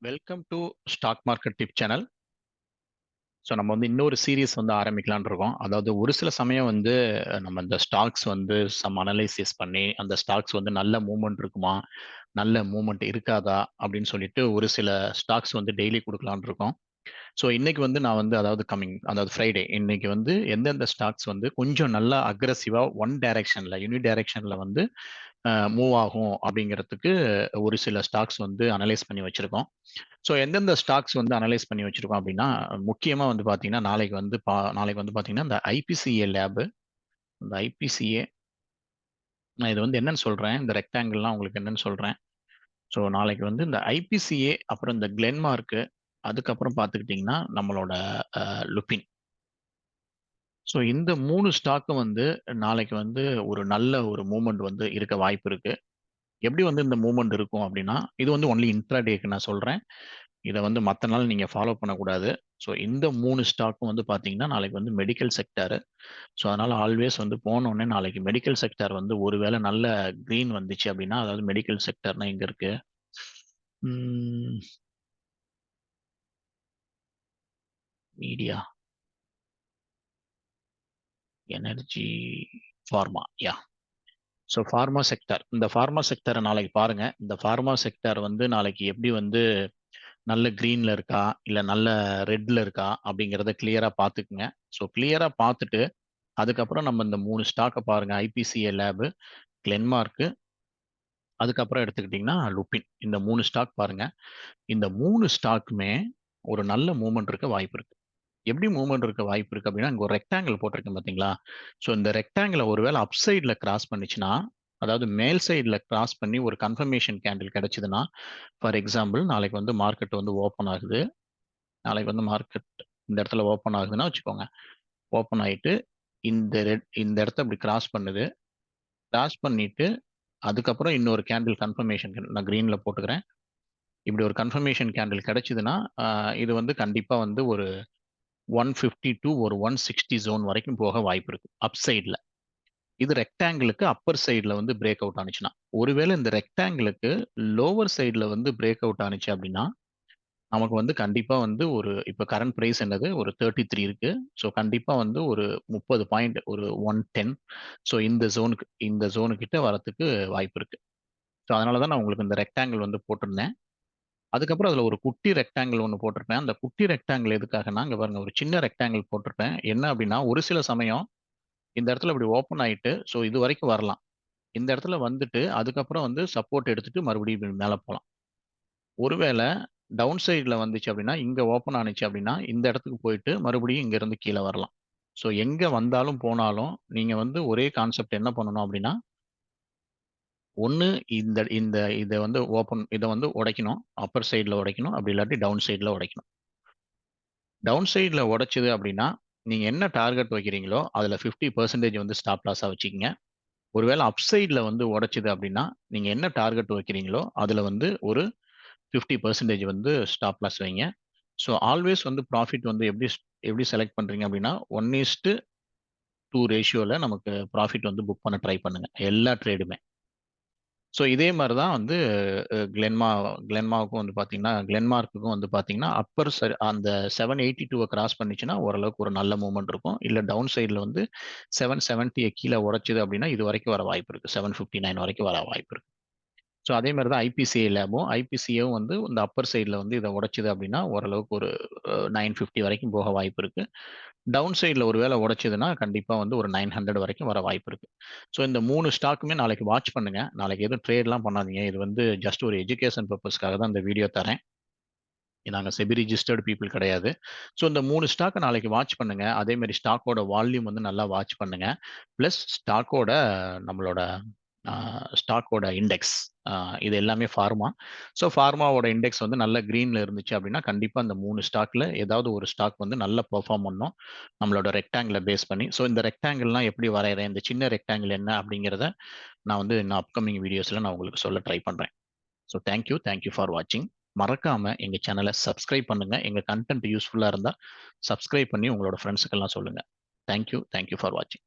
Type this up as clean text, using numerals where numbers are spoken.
Welcome to stock market tip channel. So நம்ம வந்து இன்னொரு சீரீஸ் வந்து ஆரம்பிக்கலாம்னு இருக்கோம். அதாவது ஒரு சில சமயம் வந்து நம்ம இந்த ஸ்டாக்ஸ் வந்து சம் அனலைசிஸ் பண்ணி அந்த ஸ்டாக்ஸ் வந்து நல்ல மூவ்மெண்ட் இருக்குமா, நல்ல மூவ்மெண்ட் இருக்காதா அப்படின்னு சொல்லிட்டு ஒரு சில ஸ்டாக்ஸ் வந்து டெய்லி கொடுக்கலாம்னு இருக்கோம். ஸோ இன்னைக்கு வந்து நான் வந்து அதாவது ஃப்ரைடே இன்னைக்கு வந்து எந்தெந்த ஸ்டாக்ஸ் வந்து கொஞ்சம் நல்லா அக்ரஸிவா ஒன் டைரக்ஷன்ல யூனி டைரக்ஷன்ல வந்து மூவ் ஆகும் அப்படிங்கிறதுக்கு ஒரு சில ஸ்டாக்ஸ் வந்து அனலைஸ் பண்ணி வச்சிருக்கோம். ஸோ எந்தெந்த ஸ்டாக்ஸ் வந்து அனலைஸ் பண்ணி வச்சிருக்கோம் அப்படின்னா, முக்கியமா வந்து பார்த்தீங்கன்னா, நாளைக்கு வந்து பார்த்தீங்கன்னா, இந்த ஐபிசிஏ லேப், இந்த ஐபிசிஏ நான் இது வந்து என்னன்னு சொல்றேன், இந்த ரெக்டாங்கிள்லாம் உங்களுக்கு என்னன்னு சொல்றேன். ஸோ நாளைக்கு வந்து இந்த ஐபிசிஏ, அப்புறம் இந்த கிளென்மார்க்கு, அதுக்கப்புறம் பார்த்துக்கிட்டிங்கன்னா, நம்மளோட லுபின். ஸோ இந்த 3 ஸ்டாக்கும் வந்து நாளைக்கு வந்து ஒரு நல்ல ஒரு மூவ்மெண்ட் வந்து இருக்க வாய்ப்பு இருக்கு. எப்படி வந்து இந்த மூவ்மெண்ட் இருக்கும் அப்படின்னா, இது வந்து ஒன்லி இன்ட்ராடேக்கு நான் சொல்றேன். இத வந்து மத்த நாள் நீங்க ஃபாலோ பண்ணக்கூடாது. ஸோ இந்த 3 ஸ்டாக்கும் வந்து பார்த்தீங்கன்னா, நாளைக்கு வந்து மெடிக்கல் செக்டார். ஸோ அதனால ஆல்வேஸ் வந்து போனோனே நாளைக்கு மெடிக்கல் செக்டார் வந்து ஒருவேளை நல்ல கிரீன் வந்துச்சு அப்படின்னா, அதாவது மெடிக்கல் செக்டார்னா எங்க இருக்கு? ம், media, energy, pharma. So pharma sector. இந்த ஃபார்மா செக்டார நாளைக்கு பாருங்க. இந்த ஃபார்மா செக்டார் வந்து நாளைக்கு எப்படி வந்து நல்ல கிரீன்ல இருக்கா, இல்ல நல்ல ரெட்ல இருக்கா அப்படிங்கிறத கிளியரா பார்த்துக்குங்க. ஸோ கிளியரா பார்த்துட்டு அதுக்கப்புறம் நம்ம இந்த 3 ஸ்டாக்க பாருங்க. ஐபிசிஏ லேப், கிளென்மார்க், அதுக்கப்புறம் எடுத்துக்கிட்டிங்கன்னா லுபின். இந்த 3 ஸ்டாக் பாருங்க. இந்த 3 ஸ்டாக்குமே ஒரு நல்ல மூவ்மெண்ட் இருக்க வாய்ப்பு இருக்கு. எப்படி மூவ்மெண்ட் இருக்க வாய்ப்பு இருக்கு அப்படின்னா, இங்க ஒரு ரெக்டாங்கிள் போட்டிருக்கேன் பார்த்தீங்களா? ஸோ இந்த ரெக்டாங்கிள ஒருவேளை அப் சைட்ல கிராஸ் பண்ணுச்சுன்னா, அதாவது மேல் சைட்ல கிராஸ் பண்ணி ஒரு கன்ஃபர்மேஷன் கேண்டில் கிடைச்சதுன்னா, ஃபார் எக்ஸாம்பிள் நாளைக்கு வந்து மார்க்கெட் வந்து ஓப்பன் ஆகுது. நாளைக்கு வந்து மார்க்கெட் இந்த இடத்துல ஓப்பன் ஆகுதுன்னா வச்சுக்கோங்க. ஓப்பன் ஆயிட்டு இந்த இடத்த இப்படி கிராஸ் பண்ணுது. கிராஸ் பண்ணிட்டு அதுக்கப்புறம் இன்னொரு கேண்டில் கன்ஃபர்மேஷன் நான் கிரீன்ல போட்டுக்கிறேன். இப்படி ஒரு கன்ஃபர்மேஷன் கேண்டில் கிடைச்சதுன்னா, இது வந்து கண்டிப்பா வந்து ஒரு 150 டு ஒரு 160 ஜோன் வரைக்கும் போக வாய்ப்பு இருக்கு. அப் சைட்ல. இது ரெக்டாங்கிளுக்கு அப்பர் சைட்ல வந்து பிரேக் அவுட் ஆனிச்சுன்னா. ஒருவேளை இந்த ரெக்டாங்கிளுக்கு லோவர் சைட்ல வந்து பிரேக் அவுட் ஆனிச்சு அப்படின்னா, நமக்கு வந்து கண்டிப்பா வந்து ஒரு இப்ப கரண்ட் பிரைஸ் என்னது ஒரு 33 இருக்கு. ஸோ கண்டிப்பா வந்து ஒரு 30 பாயிண்ட் ஒரு 110. ஸோ இந்த ஜோனு கிட்ட வரத்துக்கு வாய்ப்பு இருக்கு. ஸோ அதனால தான் நான் உங்களுக்கு இந்த ரெக்டாங்கிள் வந்து போட்டிருந்தேன். அதுக்கப்புறம் அதுல ஒரு குட்டி ரெக்டாங்கிள் ஒன்று போட்டிருப்பேன். அந்த குட்டி ரெக்டாங்கிள் எதுக்காகன்னா, இங்க பாருங்க ஒரு சின்ன ரெக்டாங்கிள் போட்டிருப்பேன். என்ன அப்படின்னா, ஒரு சில சமயம் இந்த இடத்துல இப்படி ஓப்பன் ஆயிட்டு, ஸோ இது வரைக்கும் வரலாம். இந்த இடத்துல வந்துட்டு அதுக்கப்புறம் வந்து சப்போர்ட் எடுத்துட்டு மறுபடியும் இப்படி மேல போலாம். ஒருவேளை டவுன் சைட்ல வந்துச்சு அப்படின்னா, இங்க ஓப்பன் ஆனுச்சு அப்படின்னா, இந்த இடத்துக்கு போயிட்டு மறுபடியும் இங்க இருந்து கீழ வரலாம். ஸோ எங்க வந்தாலும் போனாலும் நீங்க வந்து ஒரே கான்செப்ட் என்ன பண்ணணும் அப்படின்னா, ஒண்ணு இந்த இந்த இத வந்து உடைக்கணும். அப்பர் சைட்ல உடைக்கணும். அப்படி இல்லாட்டி டவுன் சைட்ல உடைக்கணும். டவுன் சைட்ல உடைச்சது அப்படின்னா, நீங்க என்ன டார்கெட் வைக்கிறீங்களோ, அதுல 50% வந்து ஸ்டாப் லாஸா வச்சுக்கங்க. ஒருவேளை அப் சைட்ல வந்து உடைச்சது அப்படின்னா, நீங்க என்ன டார்கெட் வைக்கிறீங்களோ, அதுல வந்து ஒரு 50% வந்து ஸ்டாப் லாஸ் வைங்க. ஸோ ஆல்வேஸ் வந்து ப்ராஃபிட் வந்து எப்படி செலக்ட் பண்றீங்க அப்படின்னா, 1:2 ரேஷியோல நமக்கு ப்ராஃபிட் வந்து புக் பண்ண ட்ரை பண்ணுங்க. எல்லா ட்ரேடுமே. ஸோ இதே மாரி தான் வந்து கிளென்மாவுக்கும் வந்து பார்த்தீங்கன்னா, கிளென்மார்க்குக்கும் வந்து பார்த்தீங்கன்னா, அந்த 782 கிராஸ் பண்ணுச்சுன்னா, ஓரளவுக்கு ஒரு நல்ல மூவ்மெண்ட் இருக்கும். இல்ல டவுன் சைட்ல வந்து 770 கீழ உடைச்சது அப்படின்னா, இது வரைக்கும் வர வாய்ப்பு இருக்கு. 759 வரைக்கும் வர வாய்ப்பு இருக்கு. ஸோ அதே மாரி தான் ஐபிசிஐ லேபும். ஐபிசிஏவும் வந்து இந்த அப்பர் சைட்ல வந்து இத உடைச்சது அப்படின்னா, ஓரளவுக்கு ஒரு 950 வரைக்கும் போக வாய்ப்பு இருக்கு. டவுன் சைட்ல ஒரு வேளை உடைச்சதுன்னா, கண்டிப்பா வந்து ஒரு 900 வரைக்கும் வர வாய்ப்பு இருக்கு. ஸோ இந்த 3 ஸ்டாக்குமே நாளைக்கு வாட்ச் பண்ணுங்க. நாளைக்கு எதுவும் ட்ரேட்லாம் பண்ணாதீங்க. இது வந்து ஜஸ்ட் ஒரு எஜுகேஷன் பர்ப்பஸ்க்காக தான் இந்த வீடியோ தரேன். நாங்க செபி ரிஜிஸ்டர்ட் பீப்பிள் கிடையாது. ஸோ இந்த 3 ஸ்டாக்க நாளைக்கு வாட்ச் பண்ணுங்க. அதே மாரி ஸ்டாக்கோட வால்யூம் வந்து நல்லா வாட்ச் பண்ணுங்க. பிளஸ் நம்மளோட ஸ்டாக்கோட இண்டெக்ஸ் இது எல்லாமே ஃபார்மா. ஸோ ஃபார்மாவோட இண்டெக்ஸ் வந்து நல்ல கிரீன்ல இருந்துச்சு அப்படின்னா, கண்டிப்பா இந்த 3 ஸ்டாக்ல ஏதாவது ஒரு ஸ்டாக் வந்து நல்லா பெர்ஃபார்ம் பண்ணும். நம்மளோட ரெக்டாங்கிள பேஸ் பண்ணி. ஸோ இந்த ரெக்டாங்கிள்லாம் எப்படி வரையறேன்? இந்த சின்ன ரெக்டாங்கிள் என்ன அப்படிங்கிறத நான் வந்து இன்னும் அப்கமிங் வீடியோஸ்ல நான் உங்களுக்கு சொல்ல ட்ரை பண்றேன். ஸோ தேங்க் யூ ஃபார் வாட்சிங். மறக்காம எங்க சேனலை சப்ஸ்கிரைப் பண்ணுங்க. எங்க கண்டென்ட் யூஸ்ஃபுல்லா இருந்தா சப்ஸ்கிரைப் பண்ணி உங்களோட ஃப்ரெண்ட்ஸுக்கெல்லாம் சொல்லுங்க. தேங்க் யூ ஃபார் வாட்சிங்.